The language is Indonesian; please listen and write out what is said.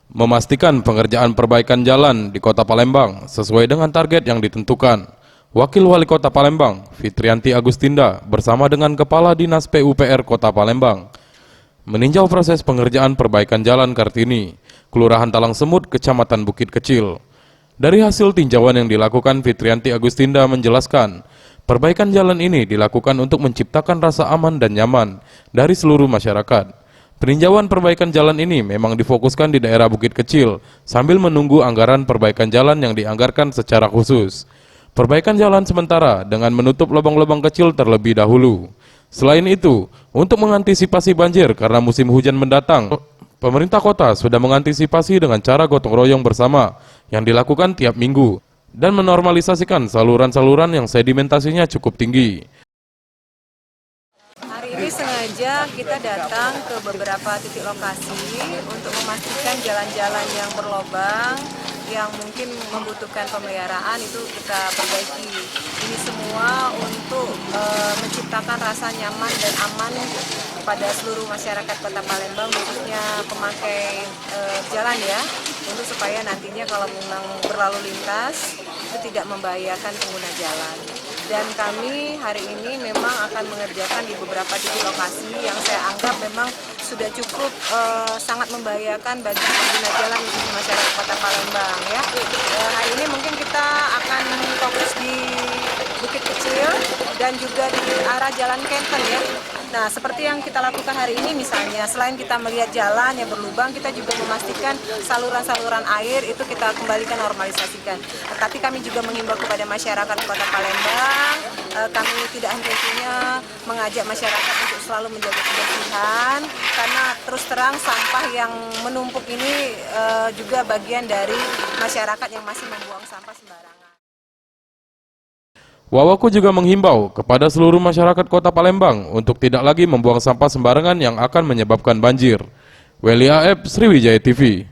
memastikan pengerjaan perbaikan jalan di Kota Palembang sesuai dengan target yang ditentukan. Wakil Wali Kota Palembang, Fitrianti Agustinda, bersama dengan Kepala Dinas PUPR Kota Palembang, meninjau proses pengerjaan perbaikan jalan Kartini, Kelurahan Talang Semut, Kecamatan Bukit Kecil. Dari hasil tinjauan yang dilakukan, Fitrianti Agustinda menjelaskan, perbaikan jalan ini dilakukan untuk menciptakan rasa aman dan nyaman dari seluruh masyarakat. Peninjauan perbaikan jalan ini memang difokuskan di daerah Bukit Kecil, sambil menunggu anggaran perbaikan jalan yang dianggarkan secara khusus. Perbaikan jalan sementara dengan menutup lubang-lubang kecil terlebih dahulu. Selain itu, untuk mengantisipasi banjir karena musim hujan mendatang, pemerintah kota sudah mengantisipasi dengan cara gotong royong bersama yang dilakukan tiap minggu dan menormalisasikan saluran-saluran yang sedimentasinya cukup tinggi. Hari ini sengaja kita datang ke beberapa titik lokasi untuk memastikan jalan-jalan yang berlobang, yang mungkin membutuhkan pemeliharaan itu kita perbaiki. Ini semua untuk menciptakan rasa nyaman dan aman kepada seluruh masyarakat Kota Palembang, khususnya pemakai jalan ya, untuk supaya nantinya kalau memang berlalu lintas itu tidak membahayakan pengguna jalan. Dan kami hari ini memang akan mengerjakan di beberapa titik lokasi yang saya anggap memang sudah cukup sangat membahayakan bagi pengguna jalan di masyarakat Kota Palembang ya. Hari ini mungkin kita akan fokus di Bukit Kecil dan juga di arah Jalan Kenten ya. Nah, seperti yang kita lakukan hari ini misalnya, selain kita melihat jalan yang berlubang, kita juga memastikan saluran-saluran air itu kita kembalikan normalisasikan. Tapi kami juga mengimbau kepada masyarakat Kota Palembang, kami tidak henti-hentinya mengajak masyarakat untuk selalu menjaga kebersihan, karena terus terang sampah yang menumpuk ini juga bagian dari masyarakat yang masih membuang sampah sembarangan. Wawaku juga menghimbau kepada seluruh masyarakat Kota Palembang untuk tidak lagi membuang sampah sembarangan yang akan menyebabkan banjir. Weli AF, Sriwijaya TV.